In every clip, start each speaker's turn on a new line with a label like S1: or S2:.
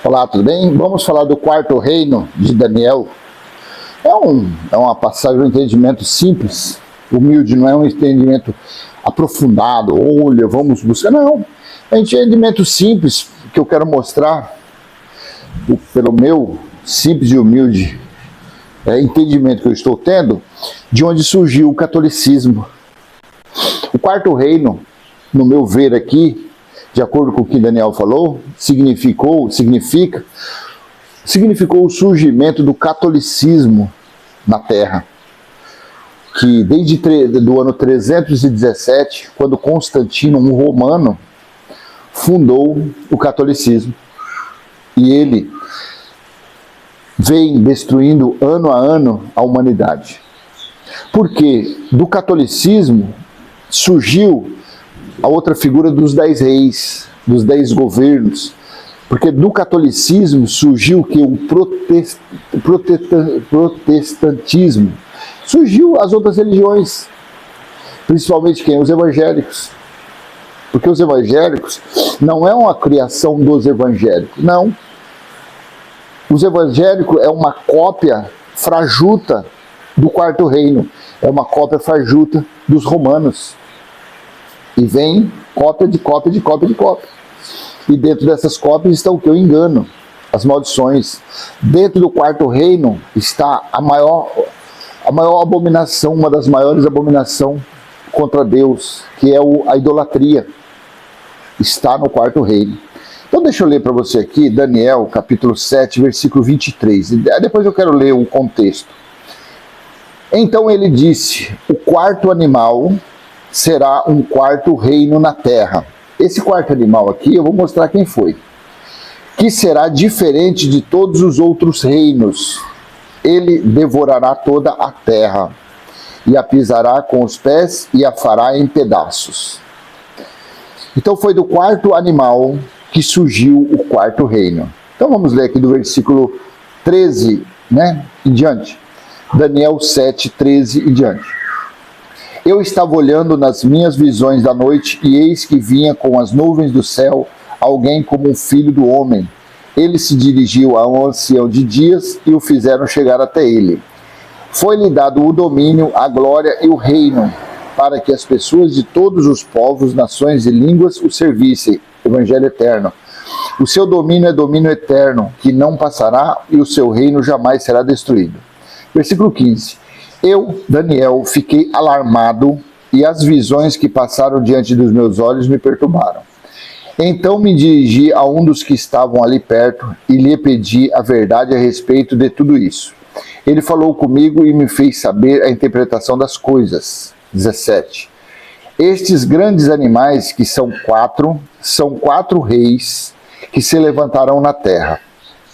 S1: Olá, tudo bem? Vamos falar do quarto reino de Daniel. É uma passagem, um entendimento simples, humilde, não é um entendimento aprofundado. Olha, vamos buscar. Não, é um entendimento simples que eu quero mostrar, pelo meu simples e humilde entendimento que eu estou tendo, de onde surgiu o catolicismo. O quarto reino, no meu ver aqui, de acordo com o que Daniel falou, significou o surgimento do catolicismo na Terra, que desde do ano 317, quando Constantino, um romano, fundou o catolicismo. E ele vem destruindo ano a ano a humanidade. Porque do catolicismo surgiu a outra figura dos 10 reis, dos 10 governos, porque do catolicismo surgiu que o protestantismo, surgiu as outras religiões, principalmente quem? Os evangélicos. Porque os evangélicos não é uma criação dos evangélicos, não. Os evangélicos é uma cópia fajuta do quarto reino, é uma cópia fajuta dos romanos. E vem cópia de cópia de cópia de cópia. E dentro dessas cópias está o que? O engano, as maldições. Dentro do quarto reino está a maior abominação, uma das maiores abominações contra Deus, que é a idolatria. Está no quarto reino. Então deixa eu ler para você aqui, Daniel, capítulo 7, versículo 23. Depois eu quero ler o contexto. Então ele disse, o quarto animal será um quarto reino na terra. Esse quarto animal aqui, eu vou mostrar quem foi. Que será diferente de todos os outros reinos. Ele devorará toda a terra, e a pisará com os pés, e a fará em pedaços. Então foi do quarto animal que surgiu o quarto reino. Então vamos ler aqui do versículo 13, em diante. Daniel 7, 13 e diante. Eu estava olhando nas minhas visões da noite, e eis que vinha com as nuvens do céu alguém como um filho do homem. Ele se dirigiu a um ancião de dias, e o fizeram chegar até ele. Foi-lhe dado o domínio, a glória e o reino, para que as pessoas de todos os povos, nações e línguas o servissem. Evangelho eterno. O seu domínio é domínio eterno, que não passará, e o seu reino jamais será destruído. Versículo 15. Eu, Daniel, fiquei alarmado, e as visões que passaram diante dos meus olhos me perturbaram. Então me dirigi a um dos que estavam ali perto, e lhe pedi a verdade a respeito de tudo isso. Ele falou comigo e me fez saber a interpretação das coisas. 17. Estes grandes animais, que são quatro reis que se levantarão na terra.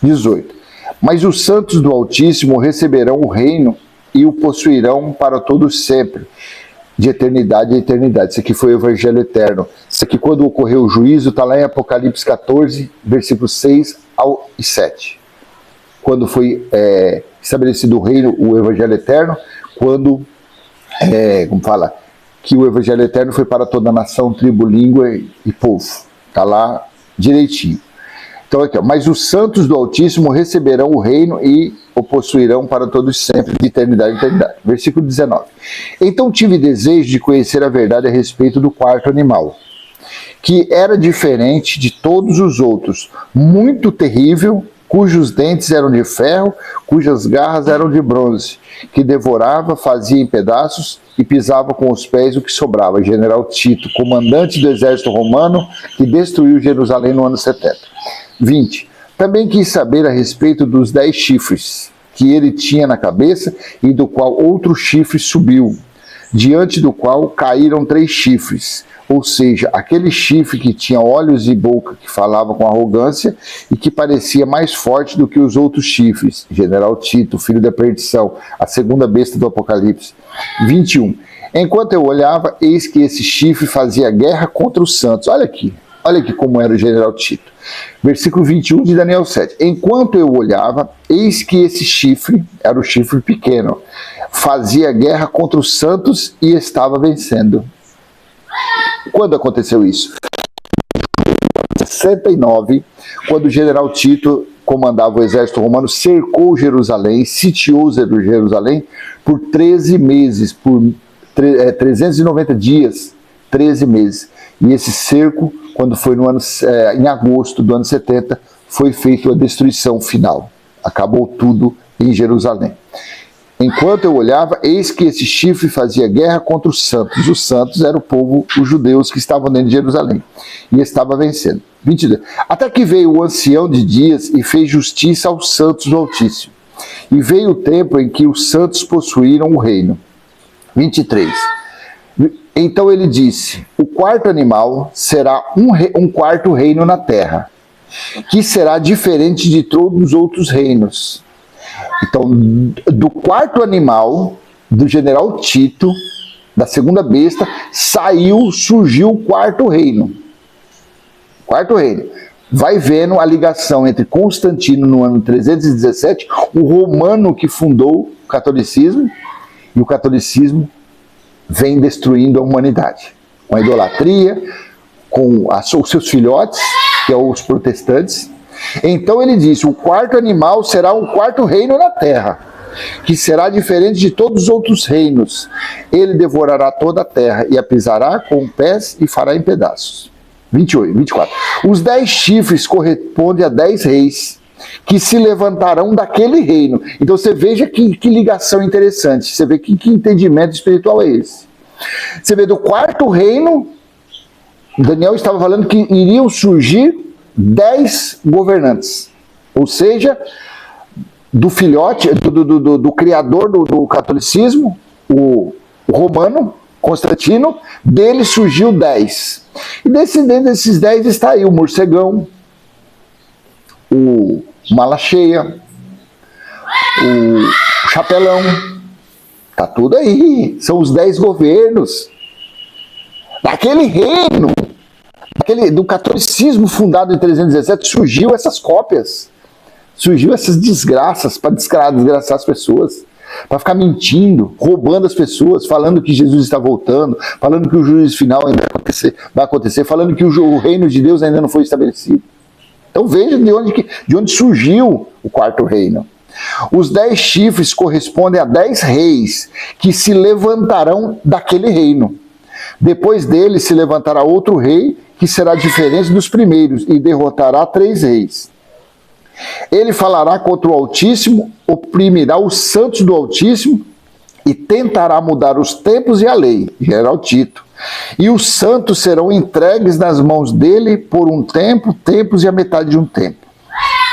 S1: 18. Mas os santos do Altíssimo receberão o reino e o possuirão para todos sempre, de eternidade a eternidade. Isso aqui foi o Evangelho eterno. Isso aqui, quando ocorreu o juízo, está lá em Apocalipse 14, versículos 6 ao 7. Quando foi estabelecido o reino, o Evangelho eterno, quando, que o Evangelho eterno foi para toda a nação, tribo, língua e povo. Está lá direitinho. Então aqui, mas os santos do Altíssimo receberão o reino e o possuirão para todos sempre, de eternidade a eternidade. Versículo 19. Então tive desejo de conhecer a verdade a respeito do quarto animal, que era diferente de todos os outros, muito terrível, cujos dentes eram de ferro, cujas garras eram de bronze, que devorava, fazia em pedaços e pisava com os pés o que sobrava. General Tito, comandante do exército romano, que destruiu Jerusalém no ano 70. 20. Também quis saber a respeito dos 10 chifres que ele tinha na cabeça, e do qual outro chifre subiu, diante do qual caíram 3 chifres. Ou seja, aquele chifre que tinha olhos e boca, que falava com arrogância e que parecia mais forte do que os outros chifres. General Tito, filho da perdição, a segunda besta do Apocalipse. 21. Enquanto eu olhava, eis que esse chifre fazia guerra contra os santos. Olha aqui como era o general Tito. Versículo 21 de Daniel 7. Enquanto eu olhava, eis que esse chifre, era o chifre pequeno, fazia guerra contra os santos e estava vencendo. Quando aconteceu isso? 69, quando o general Tito comandava o exército romano, cercou Jerusalém, sitiou Jerusalém por 13 meses, por 390 dias, 13 meses. E esse cerco, quando foi em agosto do ano 70, foi feita a destruição final. Acabou tudo em Jerusalém. Enquanto eu olhava, eis que esse chifre fazia guerra contra os santos. Os santos eram o povo, os judeus que estavam dentro de Jerusalém. E estava vencendo. 22. Até que veio o ancião de dias e fez justiça aos santos do Altíssimo. E veio o tempo em que os santos possuíram o reino. 23. Então ele disse, o quarto animal será um quarto reino na terra, que será diferente de todos os outros reinos. Então, do quarto animal, do general Tito, da segunda besta, surgiu o quarto reino. Quarto reino. Vai vendo a ligação entre Constantino no ano 317, o romano que fundou o catolicismo, e o catolicismo vem destruindo a humanidade. Com a idolatria, com os seus filhotes, que são os protestantes. Então ele disse, o quarto animal será um quarto reino na terra, que será diferente de todos os outros reinos. Ele devorará toda a terra e a pisará com pés e fará em pedaços. 24. Os 10 chifres correspondem a 10 reis, que se levantarão daquele reino. Então você veja que ligação interessante, você vê que entendimento espiritual é esse. Você vê do quarto reino, Daniel estava falando que iriam surgir 10 governantes, ou seja, do filhote, do criador do catolicismo, o romano, Constantino, dele surgiu 10. E dentro desses 10 está aí o morcegão, o mala cheia, o chapelão, tá tudo aí, são os 10 governos daquele reino. Do catolicismo fundado em 317, surgiu essas cópias, surgiu essas desgraças para desgraçar as pessoas, para ficar mentindo, roubando as pessoas, falando que Jesus está voltando, falando que o juízo final ainda vai acontecer, falando que o reino de Deus ainda não foi estabelecido. Então veja de onde surgiu o quarto reino. Os 10 chifres correspondem a 10 reis que se levantarão daquele reino. Depois dele se levantará outro rei que será diferente dos primeiros e derrotará 3 reis. Ele falará contra o Altíssimo, oprimirá os santos do Altíssimo e tentará mudar os tempos e a lei, general Tito. E os santos serão entregues nas mãos dele por um tempo, tempos e a metade de um tempo.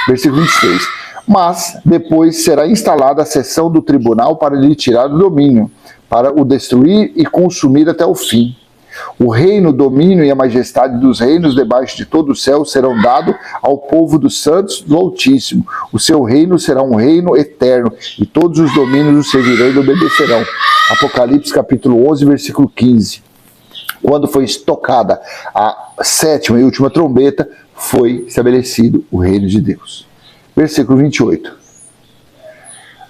S1: Versículo 26. Mas depois será instalada a sessão do tribunal para lhe tirar o domínio, para o destruir e consumir até o fim. O reino, o domínio e a majestade dos reinos debaixo de todo o céu serão dados ao povo dos santos do Altíssimo. O seu reino será um reino eterno, e todos os domínios o servirão e obedecerão. Apocalipse capítulo 11, versículo 15. Quando foi tocada a 7ª e última trombeta, foi estabelecido o reino de Deus. Versículo 28.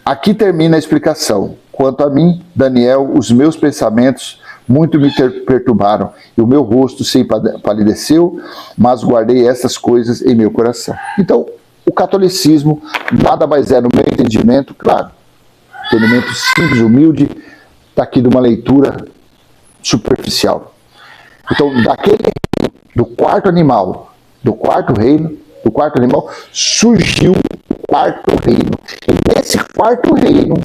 S1: Aqui termina a explicação. Quanto a mim, Daniel, os meus pensamentos muito me perturbaram, e o meu rosto se empalideceu, mas guardei essas coisas em meu coração. Então, o catolicismo nada mais é, no meu entendimento, claro, entendimento simples, humilde, está aqui de uma leitura superficial. Então, do quarto animal, do quarto reino, do quarto animal, surgiu o quarto reino. E nesse quarto reino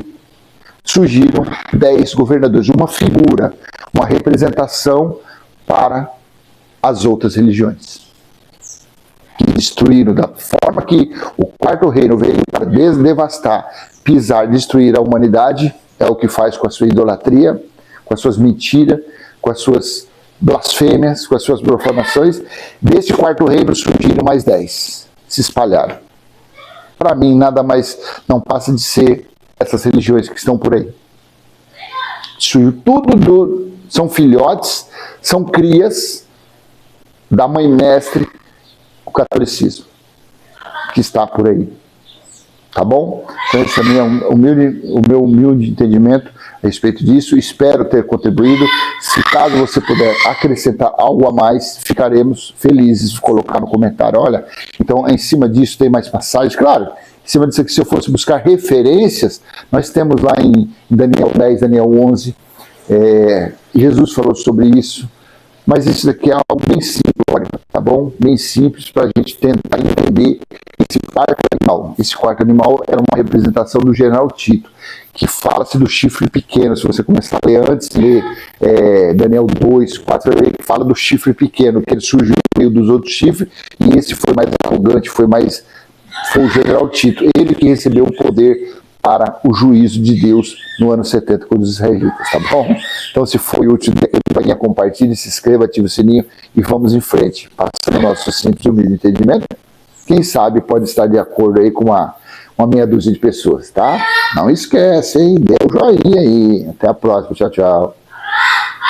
S1: surgiram 10 governadores, uma figura, uma representação para as outras religiões, que destruíram da forma que o quarto reino veio para devastar, pisar, destruir a humanidade, é o que faz com a sua idolatria, com as suas mentiras, com as suas blasfêmias, com as suas profanações. Desse quarto reino surgiram mais 10, se espalharam. Para mim, nada mais não passa de ser essas religiões que estão por aí. São filhotes, são crias da mãe mestre, o catolicismo, que está por aí. Tá bom? Então esse também é o meu humilde entendimento a respeito disso. Espero ter contribuído. Se caso você puder acrescentar algo a mais, ficaremos felizes de colocar no comentário. Olha, então em cima disso tem mais passagens. Claro, em cima disso aqui, se eu fosse buscar referências, nós temos lá em Daniel 10, Daniel 11, Jesus falou sobre isso. Mas isso daqui é algo bem simples, tá bom? Bem simples para a gente tentar entender esse quarto animal. Esse quarto animal era uma representação do general Tito, que fala-se do chifre pequeno. Se você começar a ler antes, ler Daniel 2, 4, você vê que fala do chifre pequeno, que ele surgiu no meio dos outros chifres, e esse foi mais arrogante, foi o general Tito. Ele que recebeu o poder para o juízo de Deus no ano 70 com os israelitas, tá bom? Então, se foi útil, compartilhe, se inscreva, ative o sininho e vamos em frente. Passando o nosso simples e humilde entendimento, quem sabe pode estar de acordo aí com uma meia dúzia de pessoas, tá? Não esquece, hein? Dê o joinha aí. Até a próxima. Tchau, tchau.